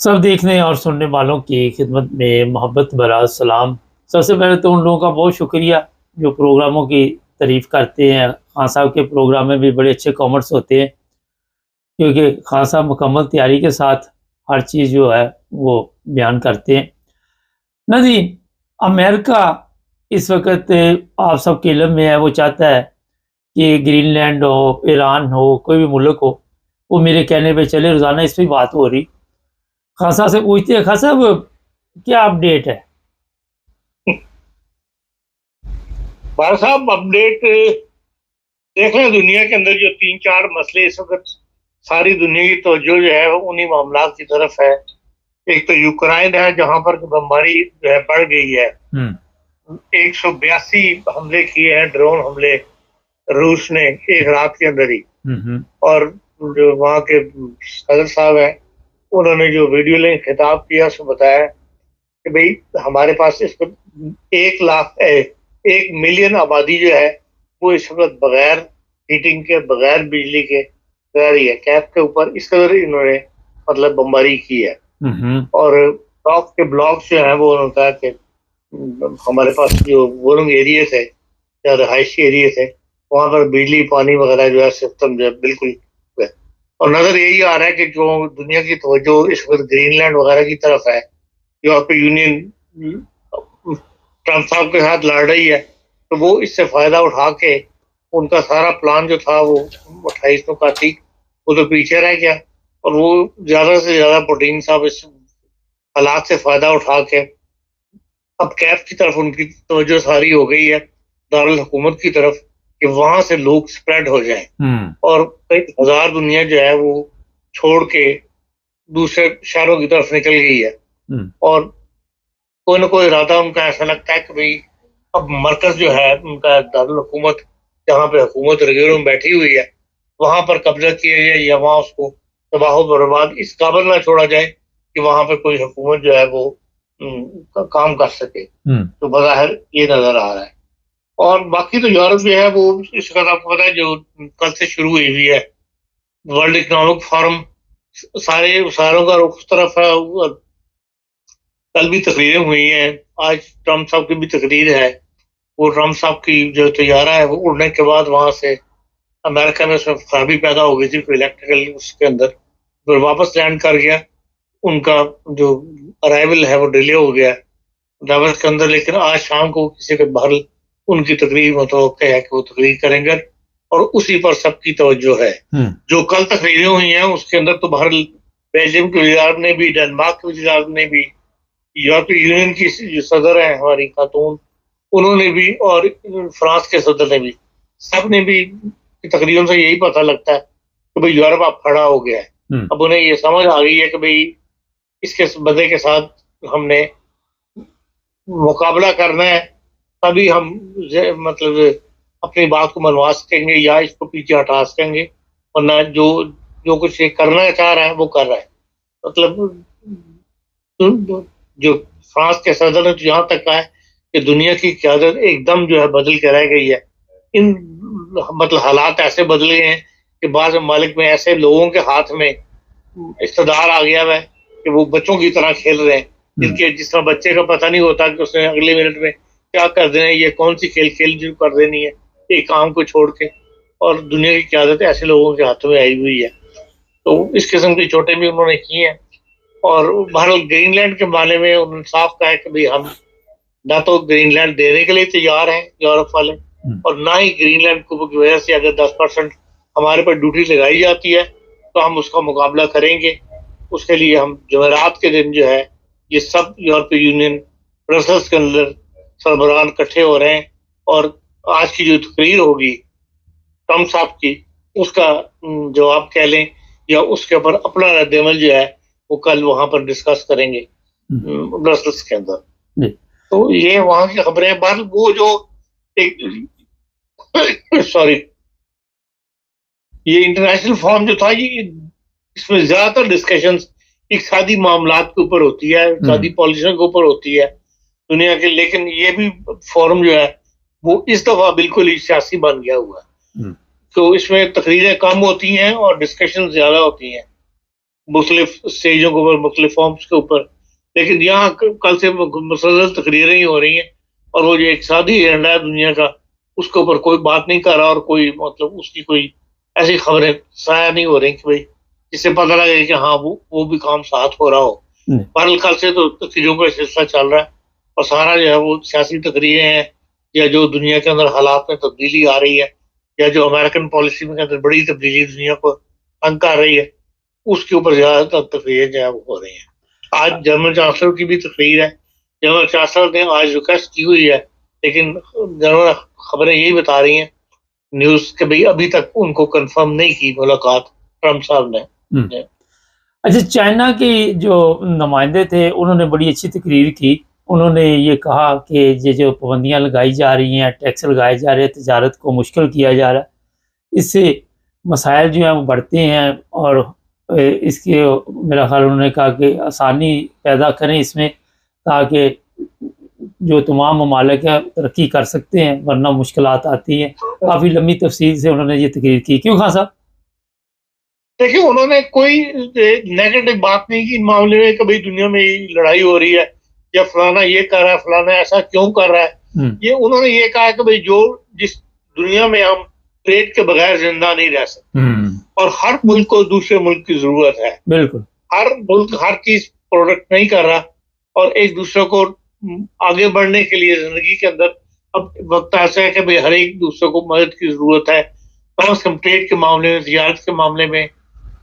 सब देखने और सुनने वालों की खिदमत में मोहब्बत भरा सलाम। सबसे पहले तो उन लोगों का बहुत शुक्रिया जो प्रोग्रामों की तारीफ़ करते हैं। खान साहब के प्रोग्राम में भी बड़े अच्छे कमेंट्स होते हैं, क्योंकि खान साहब मुकम्मल तैयारी के साथ हर चीज़ जो है वो बयान करते हैं। ना जी, अमेरिका इस वक़्त आप सबके इल्म में है, वो चाहता है कि ग्रीनलैंड हो, ईरान हो, कोई भी मुल्क हो, वो मेरे कहने पे चले। रोज़ाना इस पे बात हो रही। खान साहब से पूछते हैं, खान साहब क्या अपडेट है? भाई साहब अपडेट देख रहे हैं। दुनिया के अंदर जो तीन चार मसले इस वक्त सारी दुनिया की तवज्जो जो है वो उन्हीं मामलात की तरफ है। एक तो यूक्रेन है जहां पर बमबारी जो है बढ़ गई है। 182 हमले किए हैं, ड्रोन हमले रूस ने एक रात के अंदर ही। और जो वहाँ के सदर साहब है उन्होंने जो वीडियो लिंक खिताब किया उसमें बताया कि भाई हमारे पास इस वक्त 1 लाख 1 मिलियन आबादी जो है वो इस वक्त बगैर हीटिंग के, बगैर बिजली के रह रही है। कैप के ऊपर इस कदर इन्होंने मतलब बमबारी की है। और टॉप के ब्लॉक्स जो है वो उन्होंने कहा कि हमारे पास जो वोलिंग एरिया थे या रहायशी एरिया थे वहां पर बिजली पानी वगैरह जो है सिस्टम जो है बिल्कुल है। और नजर यही आ रहा है कि जो दुनिया की तवज्जो इस वक्त ग्रीनलैंड वगैरह की तरफ है। यूरोपीय यूनियन ट्रंप साहब के साथ लड़ रही है, तो वो इससे फायदा उठा के उनका सारा प्लान जो था वो 28 वो तो पीछे रह गया। और वो ज्यादा से ज्यादा पुतिन साहब इस हालात से फायदा उठा के अब कैफ की तरफ उनकी तवज्जो सारी हो गई है, दारुल हुकूमत की तरफ, कि वहां से लोग स्प्रेड हो जाए। और कई हजार दुनिया जो है वो छोड़ के दूसरे शहरों की तरफ निकल गई है। और कोई ना कोई इरादा उनका ऐसा लगता है कि भाई अब मरकज जो है उनका दारुल हुकूमत, जहाँ पे हुकूमत रेगुलर में बैठी हुई है, वहां पर कब्जा किया जाए या वहां उसको तबाह बर्बाद इस काबिल ना छोड़ा जाए कि वहां पर कोई हुकूमत जो है वो काम कर सके। तो बज़ाहिर ये नजर आ रहा है। और बाकी तो यूरोप जो है वो इस वक्त आपको पता है जो कल से शुरू हुई है वर्ल्ड इकोनॉमिक फोरम, सारे सारों का रुख उस तरफ है। कल भी तकरीरें हुई हैं, आज ट्रम्प साहब की भी तकरीर है। वो ट्रम्प साहब की जो तैयारा है वो उड़ने के बाद वहां से अमेरिका में उसमें खराबी पैदा हो गई थी इलेक्ट्रिकल उसके अंदर, फिर वापस लैंड कर गया। उनका जो अराइवल है वो डिले हो गया डावस के अंदर, लेकिन आज शाम को किसी के बाहर उनकी तकरीर मुतवक्किल है कि वो तकरीर करेंगे और उसी पर सबकी तवज्जो है। जो कल तकरीरें हुई हैं उसके अंदर तो बाहर बेल्जियम के वज़ीर ने भी, डेनमार्क के वज़ीर ने भी, यूरोपीय यूनियन की जो सदर है हमारी खातून उन्होंने भी, और फ्रांस के सदर ने भी, सब ने भी तकरीरों से यही पता लगता है कि भाई यूरोप अब खड़ा हो गया है। अब उन्हें ये समझ आ गई है कि भाई इसके बदले के साथ हमने मुकाबला करना है, तभी हम मतलब अपनी बात को मनवा सकेंगे या इसको पीछे हटा सकेंगे। वरना जो जो कुछ ये करना चाह रहा है वो कर रहा है। मतलब जो फ्रांस के सदर ने तो यहाँ तक कहा है कि दुनिया की क़यादत एकदम जो है बदल के रह गई है। इन मतलब हालात ऐसे बदल गए हैं कि बाज़ ममालिक में ऐसे लोगों के हाथ में इक़्तिदार आ गया है कि वो बच्चों की तरह खेल रहे हैं, जिनके जिस तरह बच्चे का पता नहीं होता कि उसने अगले मिनट में क्या कर देना है, ये कौन सी खेल खेल जो कर देनी है एक काम को छोड़ के। और दुनिया की क़यादत ऐसे लोगों के हाथों में आई हुई है। तो इस किस्म की चोटें भी उन्होंने की हैं। और भारत ग्रीनलैंड के बारे में उन्होंने साफ कहा है कि भाई हम ना तो ग्रीनलैंड देने के लिए तैयार हैं यूरोप वाले, और ना ही ग्रीनलैंड को की वजह से अगर 10% हमारे पर ड्यूटी लगाई जाती है तो हम उसका मुकाबला करेंगे। उसके लिए हम जमेरात के दिन जो है ये सब यूरोपीय यूनियन ब्रसल्स के अंदर सरबराह इकट्ठे हो रहे हैं। और आज की जो तकरीर होगी ट्रम्प साहब की उसका जवाब कह लें या उसके ऊपर अपना रद्द-ए-अमल जो है वो कल वहां पर डिस्कस करेंगे ब्रसल्स के अंदर। तो ये वहां की खबरें। बार वो जो एक सॉरी ये इंटरनेशनल फोरम जो था ये इसमें ज्यादातर डिस्कशन इक़्तिसादी मामलात के ऊपर होती है, इक़्तिसादी पॉलिसियों के ऊपर होती है दुनिया के। लेकिन ये भी फोरम जो है वो इस दफा बिल्कुल ही सियासी बन गया हुआ है। तो इसमें तकरीरें कम होती हैं और डिस्कशन ज्यादा होती हैं। मुख्तलिफ स्टेजों के ऊपर, मुख्तलिफ फॉर्म्स के ऊपर। लेकिन यहाँ कल से मुसलसल तकरीरें ही हो रही हैं, और वो जो इक़्तिसादी एजेंडा है दुनिया का, उसके ऊपर कोई बात नहीं कर रहा, और कोई मतलब उसकी कोई ऐसी खबरें शाया नहीं हो रही कि भाई जिससे पता लगे कि हाँ वो भी काम साथ हो रहा हो। बहरहाल कल से तो तकरीरों का सिलसिला चल रहा है, और सारा जो है वो सियासी तकरीरें हैं, या जो दुनिया के अंदर हालात में तब्दीली आ रही है, या जो अमेरिकन पॉलिसी में के अंदर बड़ी तब्दीली दुनिया को तंग कर रही है, उसके ऊपर ज्यादातर तकरीरें जो है वो हो रही हैं। आज जर्मन चांसलर की भी तकरीर है। जर्मन चांसलर ने आज रिक्वेस्ट की हुई है, लेकिन जर्मन खबरें यही बता रही हैं न्यूज के भाई अभी तक उनको कंफर्म नहीं की मुलाकात ट्रम्प साहब ने। अच्छा, चाइना के जो नुमाइंदे थे उन्होंने बड़ी अच्छी तकरीर की। उन्होंने ये कहा कि ये जो पाबंदियाँ लगाई जा रही हैं, टैक्स लगाए जा रहे हैं, तजारत को मुश्किल किया जा रहा है, इससे मसाइल जो हैं वो बढ़ते हैं, और इसके मेरा ख्याल उन्होंने कहा कि आसानी पैदा करें इसमें, ताकि जो तमाम ममालिक हैं तरक्की कर सकते हैं, वरना मुश्किलात आती हैं। काफ़ी लंबी तफसील से उन्होंने ये तकरीर की। क्यों खान साहब? देखिए, उन्होंने कोई नेगेटिव बात नहीं की इन मामले में कि भाई दुनिया में लड़ाई हो रही है, या फलाना ये कर रहा है, फलाना ऐसा क्यों कर रहा है। ये उन्होंने ये कहा कि भाई जिस दुनिया में हम ट्रेड के बगैर जिंदा नहीं रह सकते, और हर मुल्क को दूसरे मुल्क की जरूरत है। बिल्कुल, हर मुल्क हर चीज प्रोडक्ट नहीं कर रहा, और एक दूसरे को आगे बढ़ने के लिए जिंदगी के अंदर अब वक्त ऐसा है कि भाई हर एक दूसरे को मदद की जरूरत है, कम से कम ट्रेड के मामले में, तिजारत के मामले में।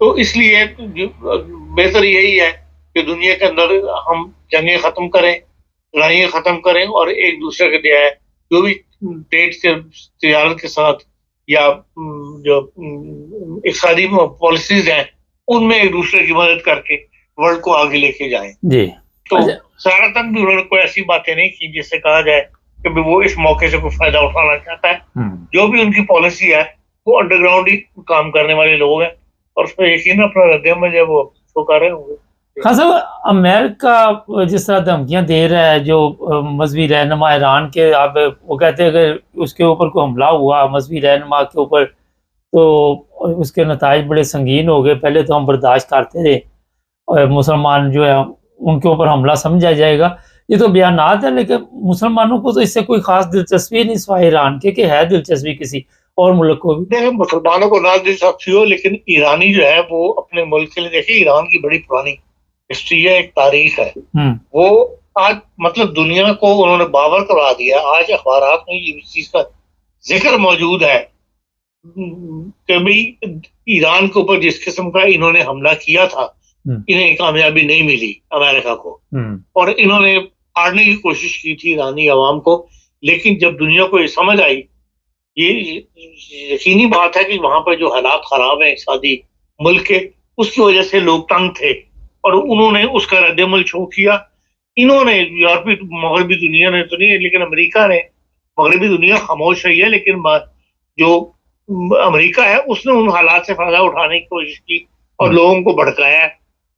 तो इसलिए बेहतर यही है कि दुनिया के अंदर हम जंगें खत्म करें, लड़ाइयाँ खत्म करें, और एक दूसरे के जो है जो भी ट्रेड के तिजारत के साथ या जो इक़्तिसादी पॉलिसीज हैं उनमें एक दूसरे की मदद करके वर्ल्ड को आगे लेके जाएं। जी। तो ज़्यादातर भी उन्होंने कोई ऐसी बातें नहीं की जिससे कहा जाए कि वो इस मौके से कोई फायदा उठाना चाहता है। जो भी उनकी पॉलिसी है वो अंडरग्राउंड ही काम करने वाले लोग हैं, और उस पर यकीन अपना रद्द-ए-अमल जो वो कर रहे होंगे। हाँ साहब, अमेरिका जिस तरह धमकियाँ दे रहा है जो मजहबी रहनुमा ईरान के, आप वो कहते हैं अगर उसके ऊपर कोई हमला हुआ मजहबी रहनुमा के ऊपर तो उसके नताइज बड़े संगीन हो गए। पहले तो हम बर्दाश्त करते थे, और मुसलमान जो है उनके ऊपर हमला समझा जाएगा। ये तो बयानात है, लेकिन मुसलमानों को तो इससे कोई खास दिलचस्पी नहीं सिवाय ईरान के, कि है दिलचस्पी किसी और मुल्क को भी? देखिए, मुसलमानों को ना दिलचस्पी हो, लेकिन ईरानी जो है वो अपने मुल्क के लिए, देखिए ईरान की बड़ी पुरानी हिस्ट्री है, एक तारीख है। वो आज मतलब दुनिया को उन्होंने बावर करवा दिया। आज अखबारात में इस चीज का जिक्र मौजूद है कि भाई ईरान के ऊपर जिस किस्म का इन्होंने हमला किया था, इन्हें कामयाबी नहीं मिली अमेरिका को, और इन्होंने हारने की कोशिश की थी ईरानी अवाम को। लेकिन जब दुनिया को ये समझ आई, ये यकीनी बात है कि वहां पर जो हालात खराब है इक़्तिसादी मुल्क के, उसकी वजह से लोग तंग थे, और उन्होंने उसका रद्द-ए-अमल शो किया। इन्होंने यूरोपीय मगरबी दुनिया ने तो नहीं, लेकिन अमेरिका ने, मगरबी दुनिया खामोश रही है, लेकिन जो अमेरिका है उसने उन हालात से फायदा उठाने की कोशिश की और लोगों को भड़काया है,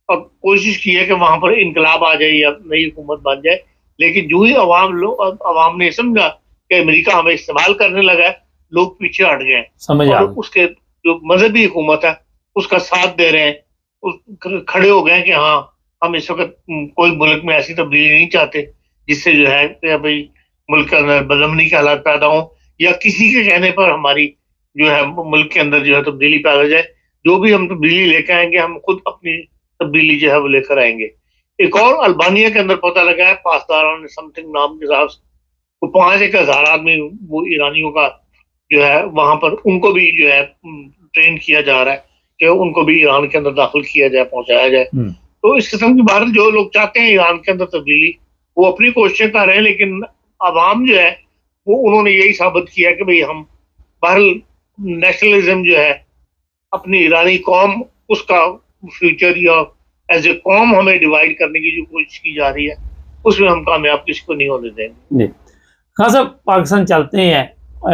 और कोशिश की है कि वहां पर इनकलाब आ जाए या नई हुकूमत बन जाए। लेकिन जो ही अवाम ने समझा कि अमेरिका हमें इस्तेमाल करने लगा है, लोग पीछे हट गए, और उसके जो मजहबी हुकूमत है उसका साथ दे रहे हैं, खड़े हो गए कि हाँ हम इस वक्त कोई मुल्क में ऐसी तब्दीली नहीं चाहते जिससे जो है भाई मुल्क के अंदर बदअमनी के हालात पैदा हों, या किसी के कहने पर हमारी जो है मुल्क के अंदर जो है तब्दीली पैदा जाए। जो भी हम तब्दीली लेकर आएंगे, हम खुद अपनी तब्दीली जो है वो लेकर आएंगे। एक और अल्बानिया के अंदर पता लगा है, पासदार समथिंग नाम के साथ, तो 5,000 आदमी वो ईरानियों का जो है वहां पर उनको भी जो है ट्रेन किया जा रहा है कि उनको भी ईरान के अंदर दाखिल किया जाए, पहुंचाया जाए। तो इस किस्म की बात, जो लोग चाहते हैं ईरान के अंदर तब्दीली, वो अपनी कोशिशें कर रहे हैं, लेकिन अवाम जो है वो उन्होंने यही साबित किया कि भाई हम बहरहाल नेशनलिज्म जो है अपनी ईरानी कौम, उसका फ्यूचर या एज ए कौम हमें डिवाइड करने की जो कोशिश की जा रही है, उसमें हम कामयाब किसी को नहीं होने देंगे। खान साहब, पाकिस्तान चलते हैं,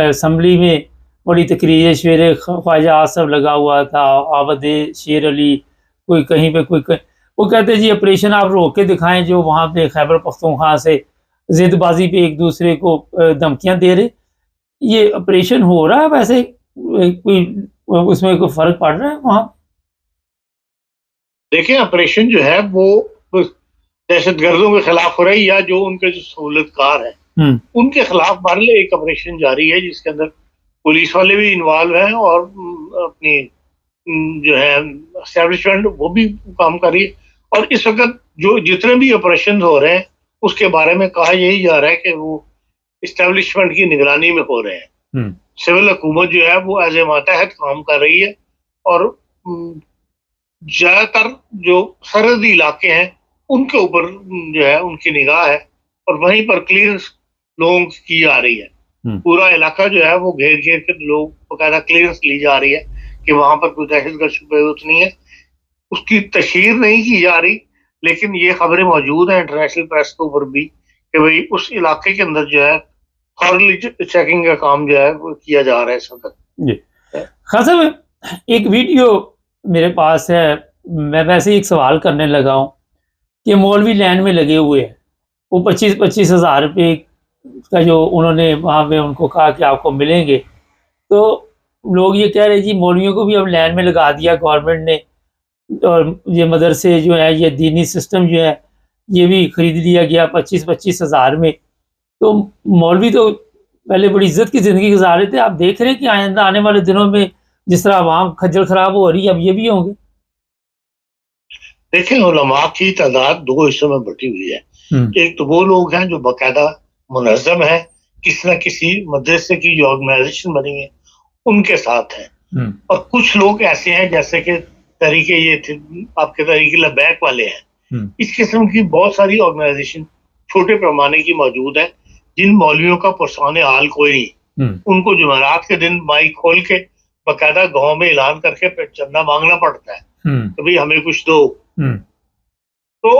असम्बली में बड़ी तकरीर, शेर ख्वाजा आसफ लगा हुआ था, आबद शेर अली, कोई कहीं पे वो कहते हैं जी ऑपरेशन आप रोक के दिखाएं, जो वहाँ पे खैबर पख्तूनख्वा से जिदबाजी पे एक दूसरे को धमकियाँ दे रहे। ये ऑपरेशन हो रहा है वैसे, कोई उसमें कोई फर्क पड़ रहा है वहाँ? देखें, ऑपरेशन जो है वो दहशतगर्दों के खिलाफ हो रही है, या जो उनके जो सहूलतकार है उनके खिलाफ बहरहाल एक ऑपरेशन जारी है, जिसके अंदर पुलिस वाले भी इन्वॉल्व हैं और अपनी जो है एस्टेब्लिशमेंट वो भी काम कर रही है। और इस वक्त जो जितने भी ऑपरेशन हो रहे हैं उसके बारे में कहा यही जा रहा है कि वो इस्टेब्लिशमेंट की निगरानी में हो रहे हैं। सिविल हुकूमत जो है वो एज ए मातहत काम कर रही है, और ज्यादातर जो सरहदी इलाके हैं उनके ऊपर जो है उनकी निगाह है, और वहीं पर क्लियरेंस लोगों की जा रही है। पूरा इलाका जो है वो घेर घेर के लोग बकायदा क्लियरेंस ली जा रही है कि वहां पर कोई दहशतगर्द शुबेहत नहीं है। उसकी तशहीर नहीं की जा रही, लेकिन ये खबरें मौजूद हैं इंटरनेशनल प्रेस के ऊपर भी कि भाई उस इलाके के अंदर जो है थॉरली चेकिंग का काम जो है वो किया जा रहा है इस वक्त। खान साहब, एक वीडियो मेरे पास है, मैं वैसे ही एक सवाल करने लगा हूँ कि मौलवी लाइन में लगे हुए हैं, वो 25-25 हज़ार रुपये का जो उन्होंने वहाँ पे उनको कहा कि आपको मिलेंगे, तो लोग ये कह रहे जी मौलवियों को भी अब लाइन में लगा दिया गवर्नमेंट ने, और ये मदरसे जो है ये दीनी सिस्टम जो है ये भी खरीद लिया गया 25-25 हज़ार में। तो मौलवी तो पहले बड़ी इज्जत की ज़िंदगी गुजार रहे थे, आप देख रहे हैं कि आइंदा आने वाले दिनों में जिस तरह आवाम खज्जल खराब हो रही है अब ये भी होंगे। देखें, उलमा की तादाद दो हिस्सों में बटी हुई है। एक तो वो लोग हैं जो बाकायदा मुनज़्ज़म है, किसी न किसी मदरसे की जो ऑर्गेनाइजेशन बनी है उनके साथ हैं, और कुछ लोग ऐसे हैं जैसे कि तरीके ये थे आपके तरीके लबैक वाले हैं। इस किस्म की बहुत सारी ऑर्गेनाइजेशन छोटे पैमाने की मौजूद है, जिन मौलवियों का पुरसाने हाल कोई नहीं। उनको जुमेरात के दिन माइक खोल के बाकायदा गांव में ऐलान करके फिर चंदा मांगना पड़ता है कि भाई हमें कुछ दो। तो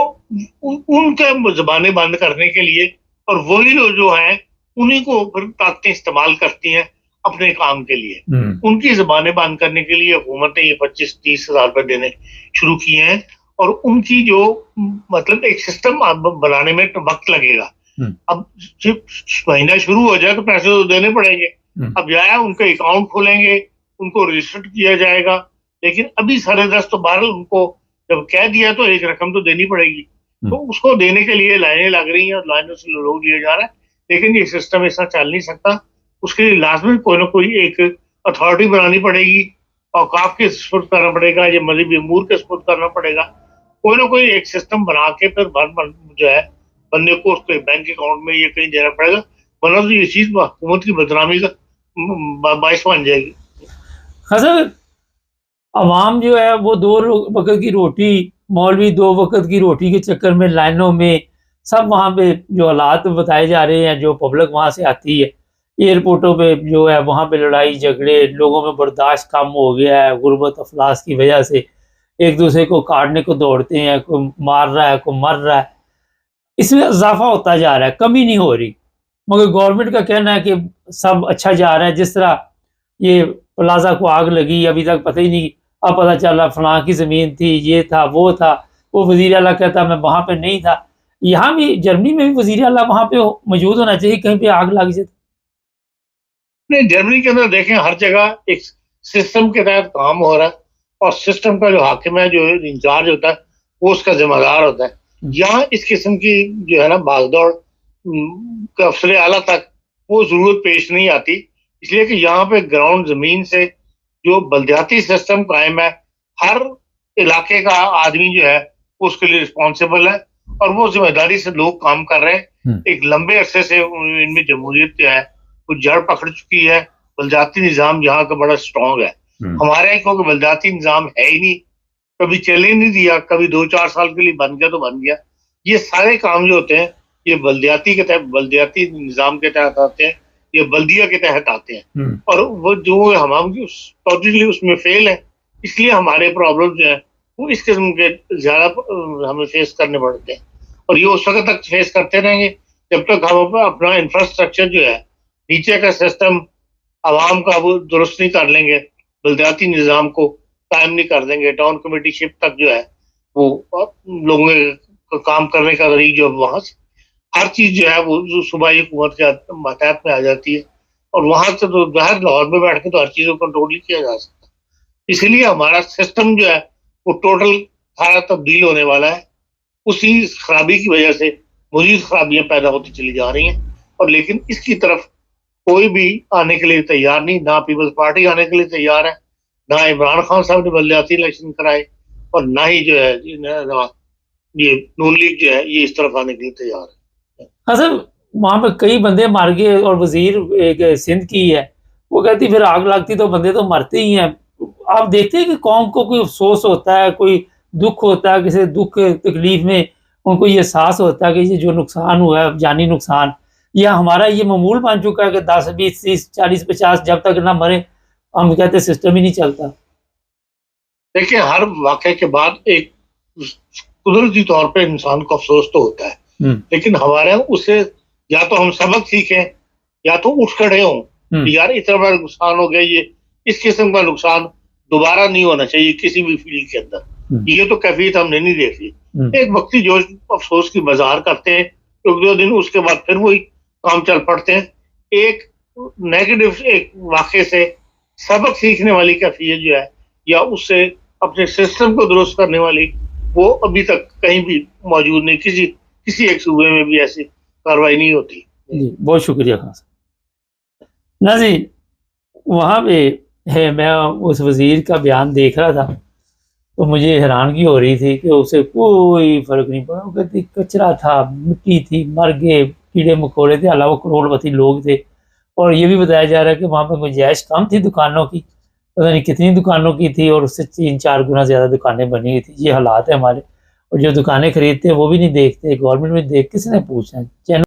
उनके जबानें बंद करने के लिए, और वही लोग जो हैं उन्हीं को फिर ताकतें इस्तेमाल करती हैं अपने काम के लिए, उनकी जबानें बंद करने के लिए हुकूमत ने ये 25-30 हज़ार रुपए देने शुरू किए हैं, और उनकी जो मतलब एक सिस्टम बनाने में तो वक्त लगेगा। अब महीना शुरू हो जाए तो पैसे तो देने पड़ेंगे। अब जाया उनके अकाउंट खोलेंगे, उनको रजिस्टर किया जाएगा, लेकिन अभी साढ़े 10 तो बहरहाल उनको जब कह दिया तो एक रकम तो देनी पड़ेगी। तो उसको देने के लिए लाइनें लग रही हैं और लाइनों से लोग लिए जा रहा है, लेकिन ये सिस्टम ऐसा चल नहीं सकता। उसके लिए लाजमी कोई ना कोई एक अथॉरिटी बनानी पड़ेगी, औकाफ के सपुर्द करना पड़ेगा, ये मजहबी अमूर के सपुर्द करना पड़ेगा। कोई ना कोई एक सिस्टम बना के फिर जो है बंदे को उसके बैंक अकाउंट में ये कहीं देना पड़ेगा, वरना तो ये चीज हुकूमत की बदनामी का बाइस बन जाएगी। हसन, अवाम जो है वो 2 वक्त की रोटी, मौलवी 2 वक्त की रोटी के चक्कर में लाइनों में सब वहाँ पे जो हालात बताए जा रहे हैं, जो पब्लिक वहाँ से आती है एयरपोर्टों पे जो है वहाँ पे लड़ाई झगड़े, लोगों में बर्दाश्त कम हो गया है, गुर्बत अफलास की वजह से एक दूसरे को काटने को दौड़ते हैं, कोई मार रहा है कोई मर रहा है, इसमें इजाफा होता जा रहा है, कमी नहीं हो रही। मगर गवर्नमेंट का कहना है कि सब अच्छा जा रहा है। जिस तरह ये प्लाजा को आग लगी, अभी तक पता ही नहीं, अब पता चला फलां की ज़मीन थी, ये था वो था, वो वज़ीर आला कहता मैं वहाँ पे नहीं था। यहाँ भी जर्मनी में भी वज़ीर आला वहाँ पे मौजूद होना चाहिए, कहीं पे आग लग जाए। नहीं, जर्मनी के अंदर देखें हर जगह एक सिस्टम के तहत काम हो रहा है, और सिस्टम का जो हाकिम है, जो इंचार्ज होता है, वो उसका जिम्मेदार होता है। यहाँ इस किस्म की जो है ना भागदौड़ अफसर आला तक वो जरूरत पेश नहीं आती, इसलिए कि यहाँ पे ग्राउंड जमीन से जो बल्दियाती सिस्टम कायम है, हर इलाके का आदमी जो है वो उसके लिए रिस्पॉन्सिबल है, और वो जिम्मेदारी से लोग काम कर रहे हैं। एक लंबे अरसे से इनमें जमहूरियत जो है वो जड़ पकड़ चुकी है। बल्दियाती निज़ाम यहाँ का बड़ा स्ट्रॉन्ग है। हमारे यहाँ क्योंकि बल्दियाती निज़ाम है ही नहीं, कभी चले नहीं दिया, कभी 2-4 साल के लिए बन गया तो बन गया। ये सारे काम जो होते हैं ये बल्दियाती के तहत, बल्दियाती निज़ाम के तहत आते हैं, ये बल्दिया के तहत आते हैं, और वो जो हम टोटली उसमें फेल है, इसलिए हमारे प्रॉब्लम जो है वो इस किस्म के ज्यादा हमें फेस करने पड़ते हैं, और ये उस वक्त तक फेस करते रहेंगे जब तक हम अपना इंफ्रास्ट्रक्चर जो है नीचे का सिस्टम आवाम का वो दुरुस्त नहीं कर लेंगे, बल्दियाती निज़ाम को कायम नहीं कर देंगे, टाउन कमेटी शिप तक जो है वो लोगों का काम करने का तरीक जो वहां से हर चीज जो है वो सूबाई हुकूमत के मातहत में आ जाती है, और वहां से तो बाहर लाहौर में बैठ के तो हर चीज को कंट्रोल ही किया जा सकता है। इसीलिए हमारा सिस्टम जो है वो टोटल धारा तब्दील होने वाला है। उसी खराबी की वजह से मजीद खराबियां पैदा होती चली जा रही हैं, और लेकिन इसकी तरफ कोई भी आने के लिए तैयार नहीं। ना पीपल्स पार्टी आने के लिए तैयार है, ना इमरान खान साहब ने बलदियाती इलेक्शन कराए, और ना ही जो है ये नून लीग जो है ये इस तरफ आने के लिए तैयार है। हाँ सर, वहाँ पे कई बंदे मर गए और वजीर एक सिंध की है, वो कहती फिर आग लगती तो बंदे तो मरते ही हैं। आप देखते हैं कि कौम को कोई अफसोस होता है, कोई दुख होता है, किसी दुख तकलीफ में उनको ये एहसास होता है कि ये जो नुकसान हुआ है, जानी नुकसान, या हमारा ये मामूल बन चुका है कि 10 20 30 40 50 जब तक ना मरे हम कहते सिस्टम ही नहीं चलता। देखिए, हर वाक़े के बाद एक कुदरती तौर पे इंसान को अफसोस तो होता है, लेकिन हमारे यहाँ उससे या तो हम सबक सीखें या तो उठ खड़े हों कि यार इतना बड़ा नुकसान हो गया, ये इस किस्म का नुकसान दोबारा नहीं होना चाहिए किसी भी फील्ड के अंदर। ये तो कैफियत हमने नहीं देखी। एक वक्ती जोश अफसोस की बाजार करते हैं, एक दो दिन, उसके बाद फिर वही काम चल पड़ते हैं। एक नेगेटिव एक वाक़े से सबक सीखने वाली कैफियत जो है, या उससे अपने सिस्टम को दुरुस्त करने वाली, वो अभी तक कहीं भी मौजूद नहीं। किसी एक सूबे में भी ऐसी कार्रवाई नहीं होती। जी, बहुत शुक्रिया खान साहब। नाज़रीन, वहाँ पे है, मैं उस वज़ीर का बयान देख रहा था तो मुझे हैरानगी हो रही थी कि उसे कोई फ़र्क नहीं पड़ा। वो कहती कचरा था, मिट्टी थी, मर गए, कीड़े मकोड़े थे, अलावा करोड़पति लोग थे। और ये भी बताया जा रहा है कि वहाँ पे गुंजाइश कम थी दुकानों की, पता नहीं कितनी दुकानों की थी, और उससे 3-4 गुना ज़्यादा दुकानें बनी हुई थी। ये हालात है हमारे, और जो दुकानें खरीदते हैं वो भी नहीं देखते, गवर्नमेंट में देख किसने पूछना है। चैनल